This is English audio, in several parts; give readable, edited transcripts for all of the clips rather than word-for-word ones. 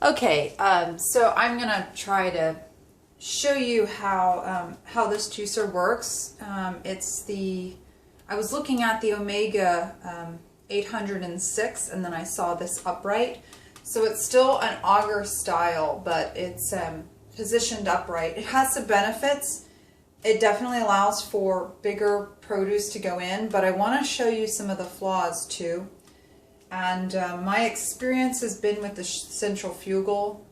Okay, so I'm gonna try to show you how this juicer works. I was looking at the Omega 806, and then I saw this upright. So it's still an auger style, but it's positioned upright. It has some benefits. It definitely allows for bigger produce to go in, but I want to show you some of the flaws too. And my experience has been with the Centrifugal,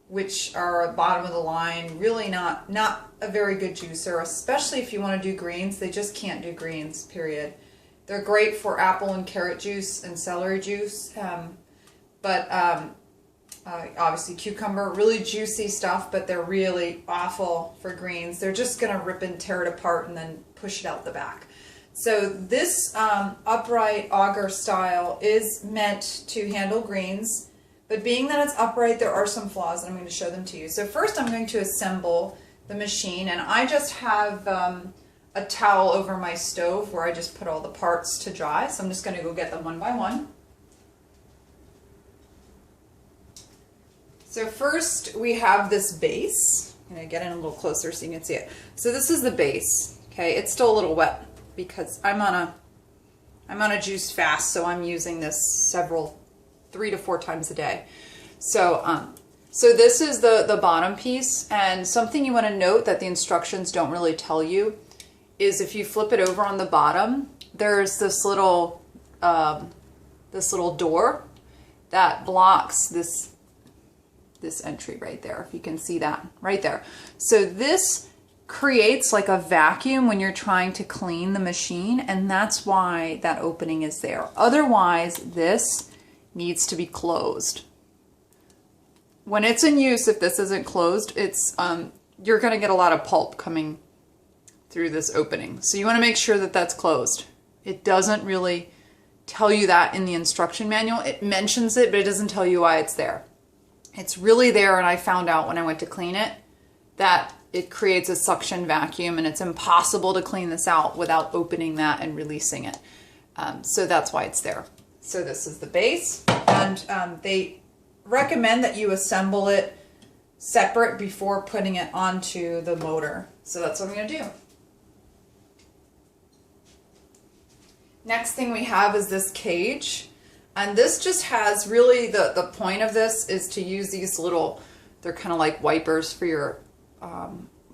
which are bottom of the line, really not a very good juicer, especially if you want to do greens. They just can't do greens, period. They're great for apple and carrot juice and celery juice, but obviously cucumber, really juicy stuff, but they're really awful for greens. They're just going to rip and tear it apart and then push it out the back. So this upright auger style is meant to handle greens, but being that it's upright, there are some flaws, and I'm going to show them to you. So first I'm going to assemble the machine, and I just have a towel over my stove where I just put all the parts to dry. So I'm just going to go get them one by one. So first we have this base. I'm going to get in a little closer so you can see it. So this is the base. Okay, it's still a little wet because I'm on a juice fast, so I'm using this 3 to 4 times a day. So so this is the bottom piece, and something you want to note that the instructions don't really tell you is if you flip it over on the bottom, there's this little door that blocks this entry right there, if you can see that right there. So this creates like a vacuum when you're trying to clean the machine, and that's why that opening is there. Otherwise, this needs to be closed. When it's in use, if this isn't closed, it's you're going to get a lot of pulp coming through this opening. So you want to make sure that that's closed. It doesn't really tell you that in the instruction manual. It mentions it, but it doesn't tell you why it's there. It's really there, and I found out when I went to clean it that it creates a suction vacuum, and it's impossible to clean this out without opening that and releasing it. So that's why it's there. So this is the base, and they recommend that you assemble it separate before putting it onto the motor. So that's what I'm going to do. Next thing we have is this cage. And this just has really, the point of this is to use these little, they're kind of like wipers for your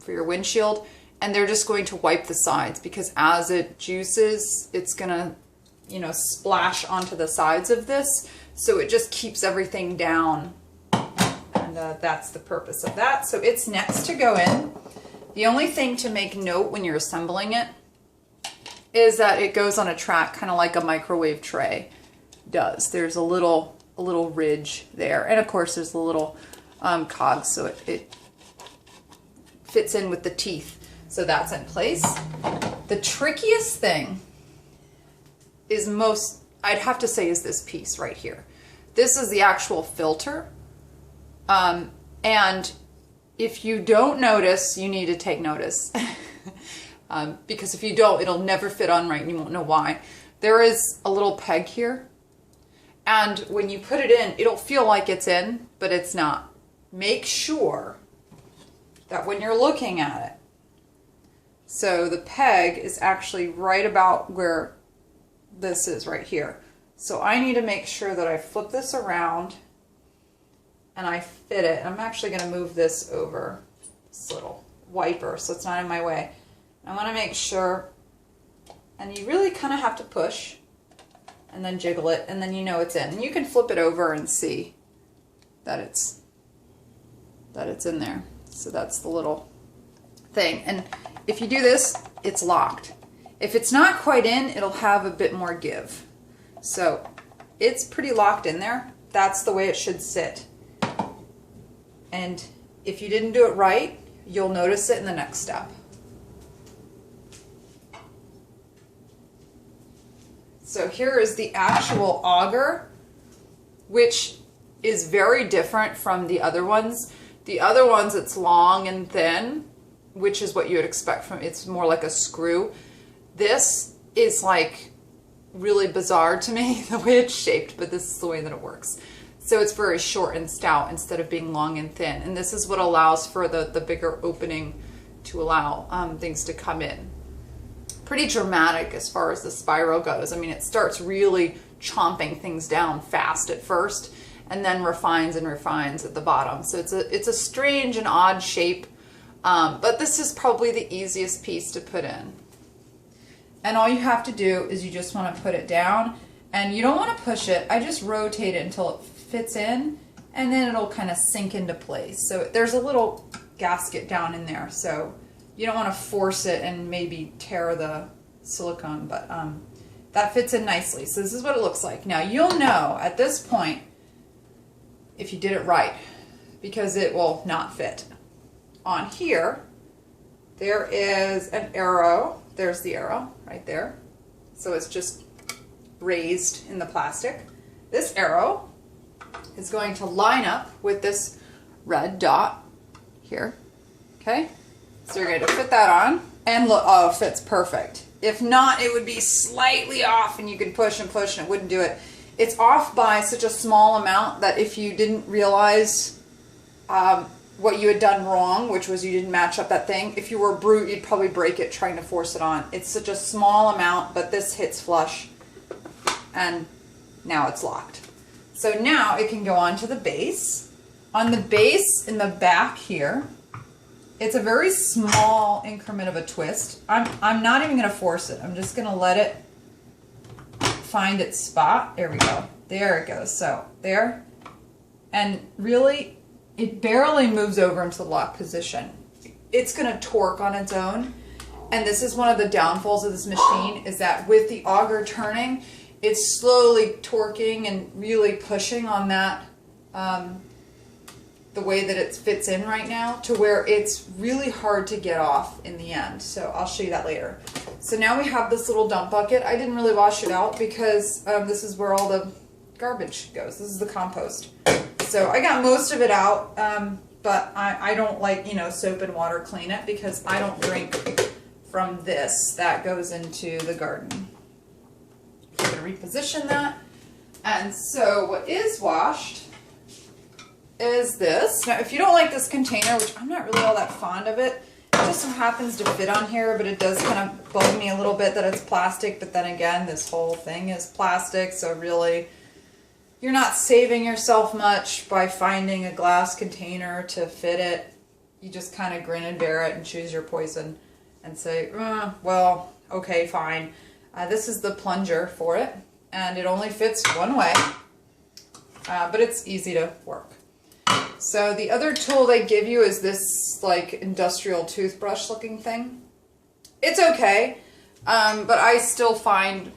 windshield, and they're just going to wipe the sides, because as it juices, it's gonna, splash onto the sides of this, so it just keeps everything down, and that's the purpose of that. So it's next to go in. The only thing to make note when you're assembling it is that it goes on a track, kind of like a microwave tray does. There's a little ridge there, and of course there's a little cog, so it fits in with the teeth, so that's in place. The trickiest thing is I'd have to say, is this piece right here. This is the actual filter, and if you don't notice, you need to take notice. Because if you don't, it'll never fit on right, and you won't know why. There is a little peg here, and when you put it in, it'll feel like it's in, but it's not. Make sure that when you're looking at it, so the peg is actually right about where this is right here. So I need to make sure that I flip this around and I fit it. I'm actually going to move this over, this little wiper, so it's not in my way. I want to make sure, and you really kind of have to push and then jiggle it, and then it's in. And you can flip it over and see that it's in there. So that's the little thing. And if you do this, it's locked. If it's not quite in, it'll have a bit more give. So it's pretty locked in there. That's the way it should sit. And if you didn't do it right, you'll notice it in the next step. So here is the actual auger, which is very different from the other ones. The other ones, it's long and thin, which is what you would expect from, it's more like a screw. This is like really bizarre to me, the way it's shaped, but this is the way that it works. So it's very short and stout instead of being long and thin. And this is what allows for the bigger opening to allow things to come in. Pretty dramatic as far as the spiral goes. I mean, it starts really chomping things down fast at first and then refines and refines at the bottom. So it's a strange and odd shape, but this is probably the easiest piece to put in. And all you have to do is you just want to put it down, and you don't want to push it. I just rotate it until it fits in, and then it'll kind of sink into place. So there's a little gasket down in there, so you don't want to force it and maybe tear the silicone, but that fits in nicely. So this is what it looks like. Now you'll know at this point if you did it right, because it will not fit. On here, there is an arrow. There's the arrow right there. So it's just raised in the plastic. This arrow is going to line up with this red dot here. Okay? So you're going to fit that on, and look, oh, it fits perfect. If not, it would be slightly off, and you could push and push and it wouldn't do it. It's off by such a small amount that if you didn't realize what you had done wrong, which was you didn't match up that thing, if you were a brute, you'd probably break it trying to force it on. It's such a small amount, but this hits flush, and now it's locked. So now it can go on to the base. On the base in the back here, it's a very small increment of a twist. I'm not even going to force it. I'm just going to let it find its spot. There we go. There it goes. So there. And really, it barely moves over into the lock position. It's going to torque on its own. And this is one of the downfalls of this machine, is that with the auger turning, it's slowly torquing and really pushing on that, the way that it fits in right now, to where it's really hard to get off in the end. So I'll show you that later. So now we have this little dump bucket. I didn't really wash it out because this is where all the garbage goes. This is the compost. So I got most of it out, but I don't like, soap and water clean it, because I don't drink from this. That goes into the garden. I'm going to reposition that. And so what is washed is this. Now, if you don't like this container, which I'm not really all that fond of it, it just so happens to fit on here, but it does kind of bug me a little bit that it's plastic. But then again, this whole thing is plastic, so really you're not saving yourself much by finding a glass container to fit it. You just kind of grin and bear it and choose your poison and say, well, okay, fine. This is the plunger for it, and it only fits one way, but it's easy to work. So the other tool they give you is this like industrial toothbrush looking thing. It's okay, but I still find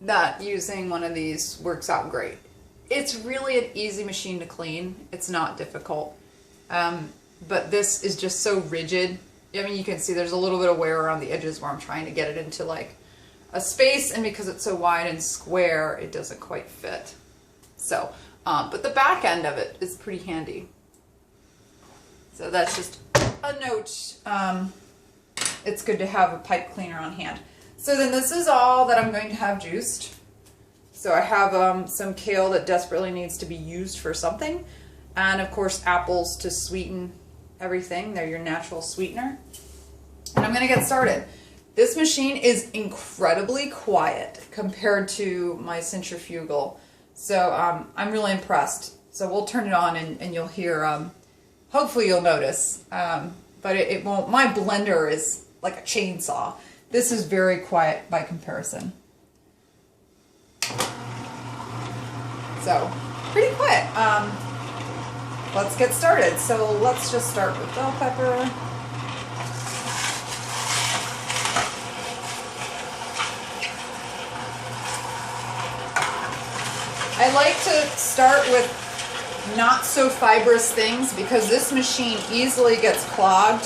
that using one of these works out great. It's really an easy machine to clean. It's not difficult, but this is just so rigid. I mean, you can see there's a little bit of wear around the edges where I'm trying to get it into like a space, and because it's so wide and square, it doesn't quite fit. So, but the back end of it is pretty handy. So that's just a note. It's good to have a pipe cleaner on hand. So then this is all that I'm going to have juiced. So I have some kale that desperately needs to be used for something. And of course apples to sweeten everything. They're your natural sweetener. And I'm going to get started. This machine is incredibly quiet compared to my centrifugal. So I'm really impressed. So we'll turn it on and you'll hear, hopefully you'll notice, but it won't. My blender is like a chainsaw. This is very quiet by comparison. So pretty quiet. Let's get started. So let's just start with bell pepper. I like to start with not so fibrous things, because this machine easily gets clogged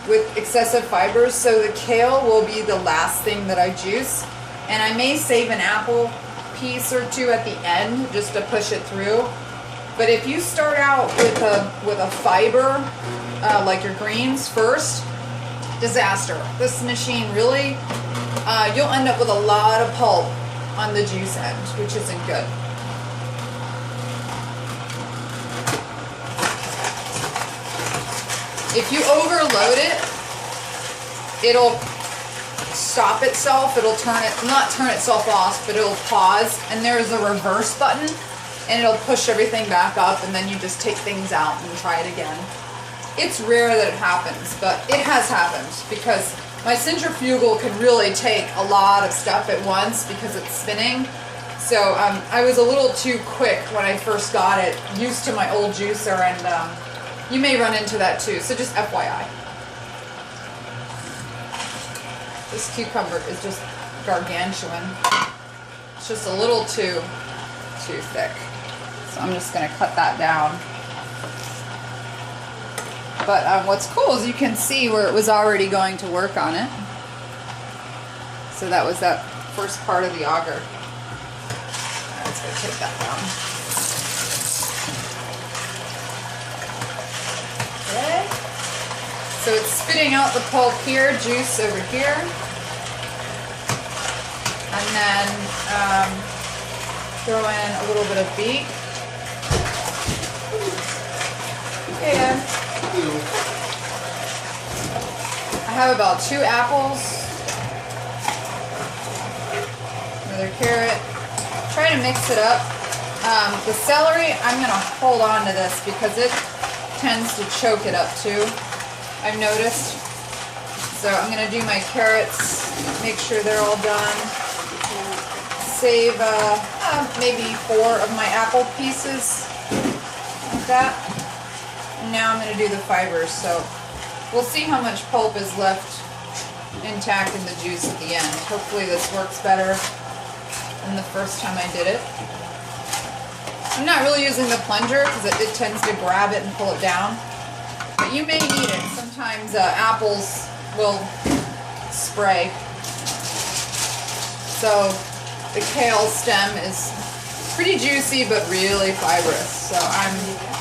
with excessive fibers. So the kale will be the last thing that I juice, and I may save an apple piece or two at the end just to push it through. But if you start out with a fiber like your greens first, disaster. This machine really, you'll end up with a lot of pulp on the juice end, which isn't good. If you overload it, it'll stop itself. It'll not turn itself off, but it'll pause. And there's a reverse button, and it'll push everything back up, and then you just take things out and try it again. It's rare that it happens, but it has happened because my centrifugal can really take a lot of stuff at once because it's spinning. So I was a little too quick when I first got it, used to my old juicer, and you may run into that too, so just FYI. This cucumber is just gargantuan. It's just a little too thick. So I'm just going to cut that down. But what's cool is you can see where it was already going to work on it. So that was that first part of the auger. Alright, let's go take that down. Okay. So it's spitting out the pulp here, juice over here. And then throw in a little bit of beet. Yeah. I have about 2 apples, another carrot. Try to mix it up. The celery, I'm going to hold on to this because it tends to choke it up too, I've noticed. So I'm going to do my carrots, make sure they're all done. Save maybe 4 of my apple pieces, like that. And now I'm going to do the fibers, so we'll see how much pulp is left intact in the juice at the end. Hopefully this works better than the first time I did it. I'm not really using the plunger because it tends to grab it and pull it down, but you may need it. Sometimes apples will spray. So the kale stem is pretty juicy but really fibrous, so I'm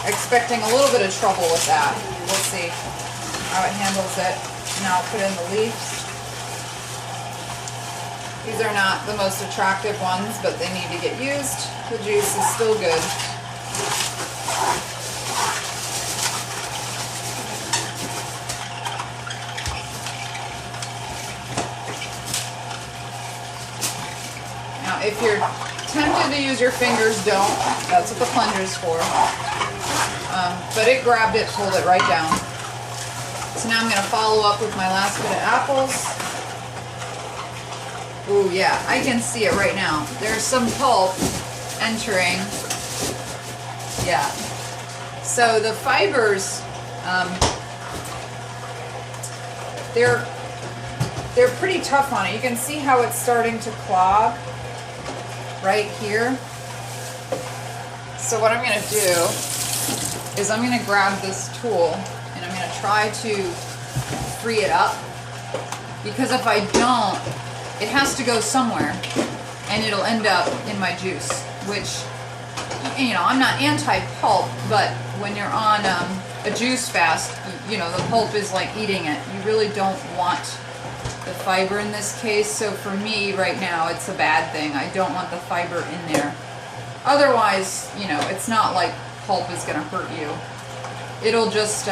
expecting a little bit of trouble with that. We'll see how it handles it. Now I'll put in the leaves. These are not the most attractive ones, but they need to get used. The juice is still good. Now if you're tempted to use your fingers, don't. That's what the plunger's for. But it grabbed it, pulled it right down. So now I'm going to follow up with my last bit of apples. Ooh, yeah, I can see it right now. There's some pulp entering. Yeah. So the fibers, they're pretty tough on it. You can see how it's starting to clog right here. So what I'm going to do is I'm going to grab this tool and I'm going to try to free it up, because if I don't, it has to go somewhere and it'll end up in my juice, which, you know, I'm not anti-pulp, but when you're on a juice fast, you know, the pulp is like eating it. You really don't want the fiber in this case, so for me right now it's a bad thing. I don't want the fiber in there. Otherwise, you know, it's not like pulp is going to hurt you. It'll just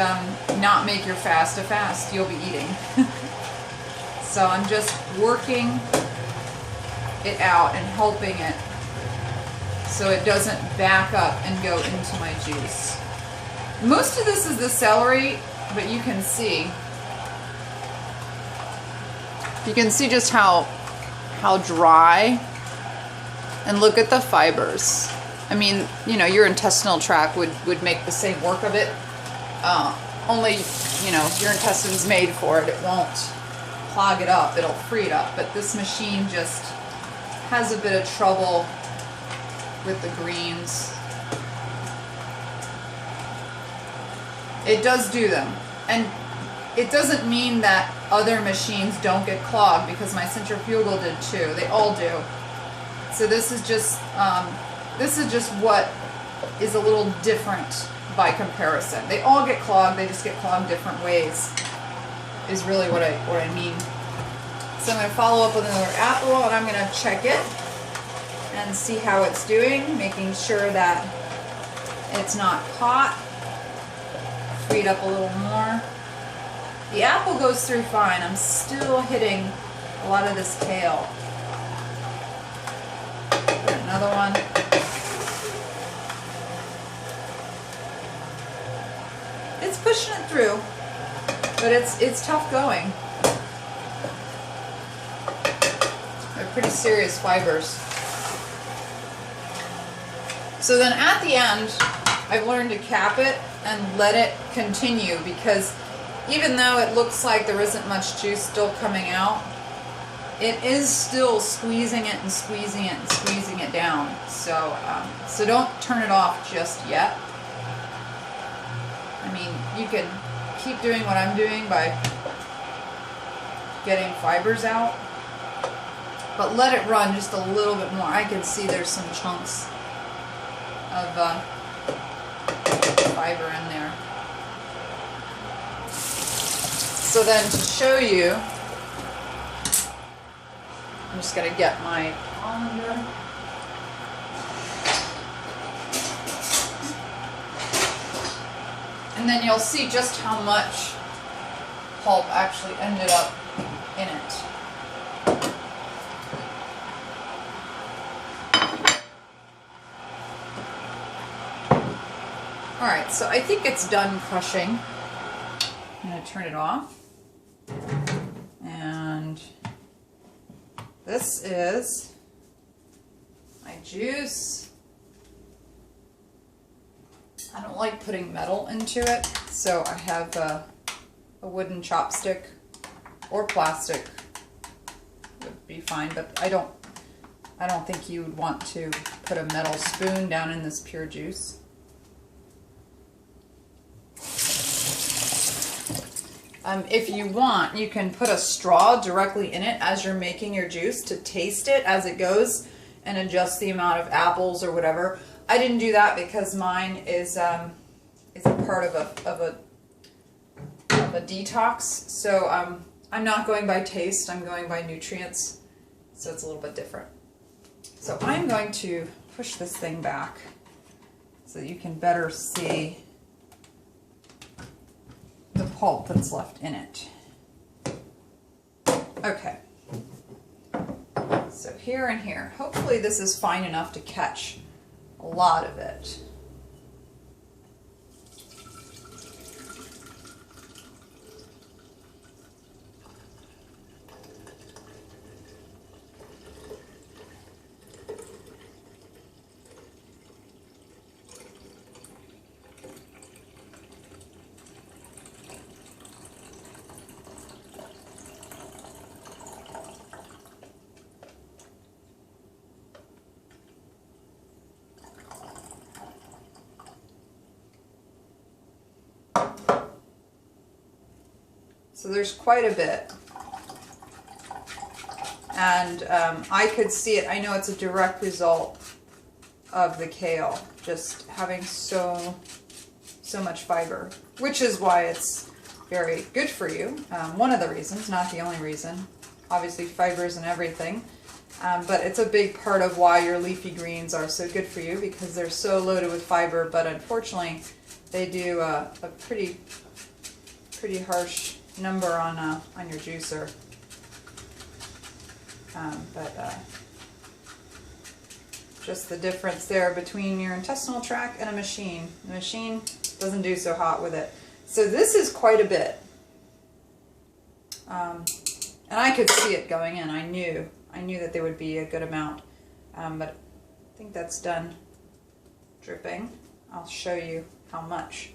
not make your fast a fast. You'll be eating. So I'm just working it out and helping it so it doesn't back up and go into my juice. Most of this is the celery, but you can see just how dry, and look at the fibers. I mean, you know, your intestinal tract would make the same work of it. Only, you know, your intestine's made for it. It won't clog it up, it'll free it up. But this machine just has a bit of trouble with the greens. It does do them. And it doesn't mean that other machines don't get clogged, because my centrifugal did too. They all do. So this is just what is a little different by comparison. They all get clogged, they just get clogged different ways, is really what I mean. So I'm going to follow up with another apple, and I'm going to check it and see how it's doing, making sure that it's not caught. Free it up a little more. The apple goes through fine. I'm still hitting a lot of this kale. Another one. It's pushing it through, but it's tough going. They're pretty serious fibers. So then at the end, I've learned to cap it and let it continue, because even though it looks like there isn't much juice still coming out, it is still squeezing it and squeezing it and squeezing it down. So, so don't turn it off just yet. I mean, you can keep doing what I'm doing by getting fibers out, but let it run just a little bit more. I can see there's some chunks of fiber in there. So then to show you, I'm just going to get my colander. And then you'll see just how much pulp actually ended up in it. Alright, so I think it's done crushing. I'm going to turn it off. And this is my juice. I don't like putting metal into it, so I have a wooden chopstick or plastic would be fine, but I don't think you would want to put a metal spoon down in this pure juice. If you want, you can put a straw directly in it as you're making your juice to taste it as it goes and adjust the amount of apples or whatever. I didn't do that because mine is a part of a detox. So I'm not going by taste. I'm going by nutrients. So it's a little bit different. So I'm going to push this thing back so that you can better see the pulp that's left in it. Okay. So here and here. Hopefully this is fine enough to catch a lot of it. So there's quite a bit, and I could see it. I know it's a direct result of the kale just having so much fiber, which is why it's very good for you. One of the reasons, not the only reason. Obviously fiber isn't everything, but it's a big part of why your leafy greens are so good for you, because they're so loaded with fiber, but unfortunately they do a pretty harsh number on your juicer, but just the difference there between your intestinal tract and a machine. The machine doesn't do so hot with it. So this is quite a bit, and I could see it going in. I knew that there would be a good amount, but I think that's done dripping. I'll show you how much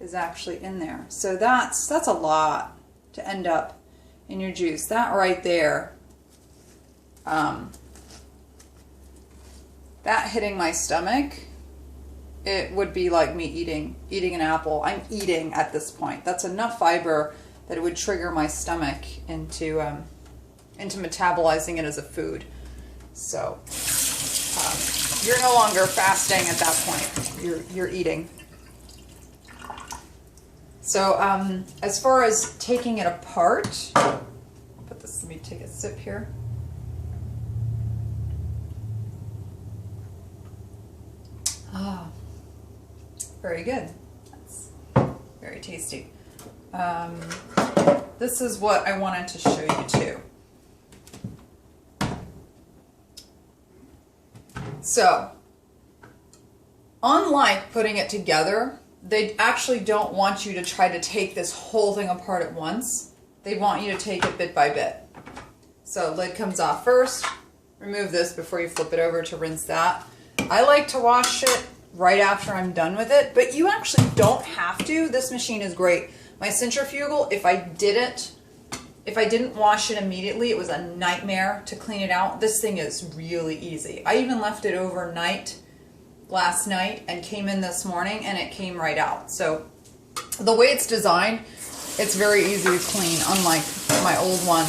is actually in there. So that's a lot to end up in your juice. That right there, that hitting my stomach, it would be like me eating an apple. I'm eating at this point. That's enough fiber that it would trigger my stomach into metabolizing it as a food. So you're no longer fasting at that point. You're eating. So as far as taking it apart, let me take a sip here. Ah, very good. That's very tasty. this is what I wanted to show you too. So, unlike putting it together, they actually don't want you to try to take this whole thing apart at once. They want you to take it bit by bit. So lid comes off first. Remove this before you flip it over to rinse that. I like to wash it right after I'm done with it, but you actually don't have to. This machine is great. My centrifugal, if I didn't wash it immediately, it was a nightmare to clean it out. This thing is really easy. I even left it overnight last night and came in this morning and it came right out. So the way it's designed, it's very easy to clean, unlike my old one,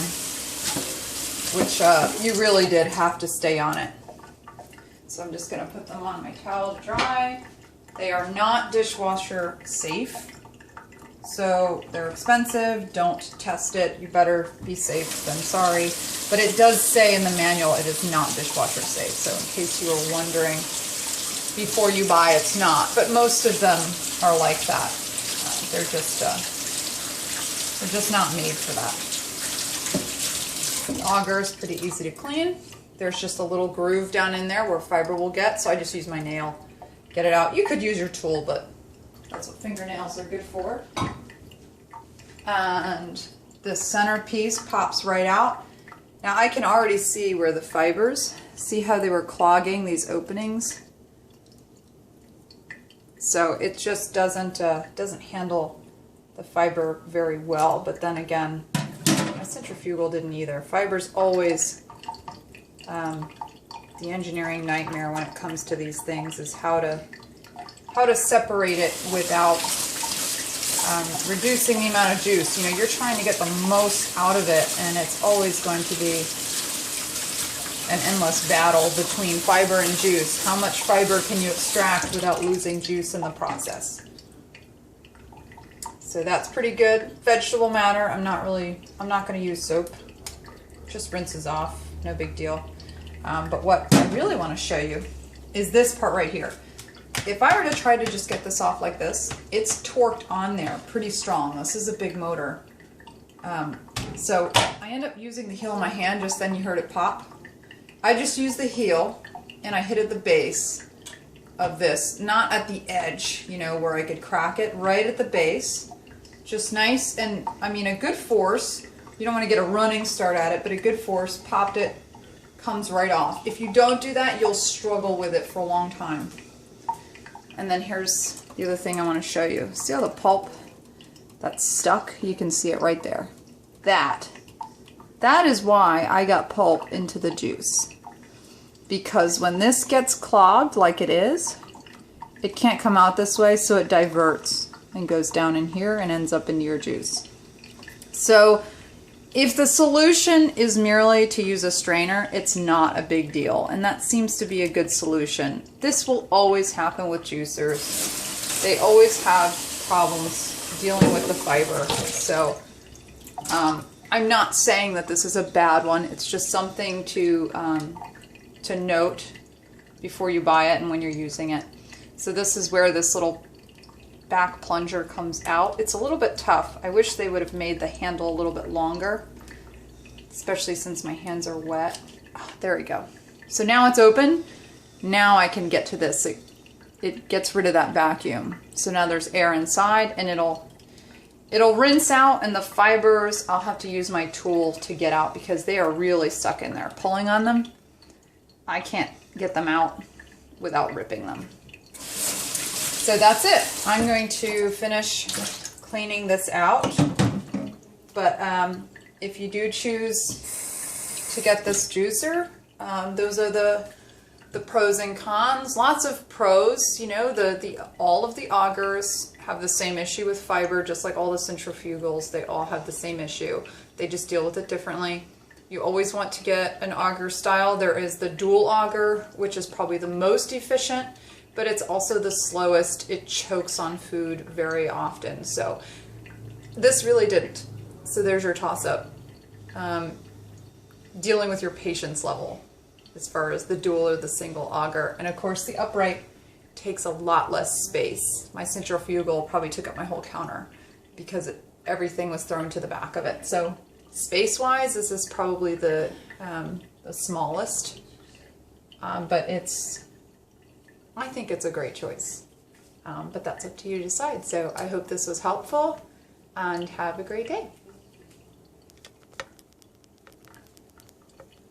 which you really did have to stay on it. So I'm just going to put them on my towel to dry. They are not dishwasher safe, so they're expensive. Don't test it. You better be safe than sorry. But it does say in the manual it is not dishwasher safe. So in case you were wondering before you buy, it's not. But most of them are like that. They're just not made for that. The auger is pretty easy to clean. There's just a little groove down in there where fiber will get, so I just use my nail, get it out. You could use your tool, but that's what fingernails are good for. And the center piece pops right out. Now I can already see where the fibers, see how they were clogging these openings? So it just doesn't handle the fiber very well, but then again, my centrifugal didn't either. Fiber's always the engineering nightmare when it comes to these things, is how to separate it without reducing the amount of juice. You know, you're trying to get the most out of it, and it's always going to be an endless battle between fiber and juice. How much fiber can you extract without losing juice in the process? So that's pretty good. Vegetable matter, I'm not going to use soap. Just rinses off, no big deal. But what I really want to show you is this part right here. If I were to try to just get this off like this, it's torqued on there pretty strong. This is a big motor. So I end up using the heel of my hand, just then you heard it pop. I just used the heel and I hit at the base of this, not at the edge, you know, where I could crack it, right at the base. Just nice, and I mean a good force. You don't want to get a running start at it, but a good force, popped it, comes right off. If you don't do that, you'll struggle with it for a long time. And then here's the other thing I want to show you. See how the pulp that's stuck? You can see it right there. That is why I got pulp into the juice. Because when this gets clogged like it is, it can't come out this way, so it diverts and goes down in here and ends up into your juice. So if the solution is merely to use a strainer, it's not a big deal, and that seems to be a good solution. This will always happen with juicers. They always have problems dealing with the fiber. So I'm not saying that this is a bad one. It's just something to note before you buy it and when you're using it. So this is where this little back plunger comes out. It's a little bit tough. I wish they would have made the handle a little bit longer, especially since my hands are wet. Oh, there we go. So now it's open. Now I can get to this. It gets rid of that vacuum. So now there's air inside, and it'll rinse out, and the fibers, I'll have to use my tool to get out because they are really stuck in there. Pulling on them, I can't get them out without ripping them. So that's it. I'm going to finish cleaning this out. But if you do choose to get this juicer, those are the pros and cons. Lots of pros. You know, all of the augers have the same issue with fiber, just like all the centrifugals. They all have the same issue. They just deal with it differently. You always want to get an auger style. There is the dual auger, which is probably the most efficient, but it's also the slowest. It chokes on food very often. So this really didn't. So there's your toss-up. Dealing with your patience level as far as the dual or the single auger. And of course the upright takes a lot less space. My centrifugal probably took up my whole counter because everything was thrown to the back of it. So space-wise, this is probably the smallest, but I think it's a great choice. But that's up to you to decide. So I hope this was helpful, and have a great day.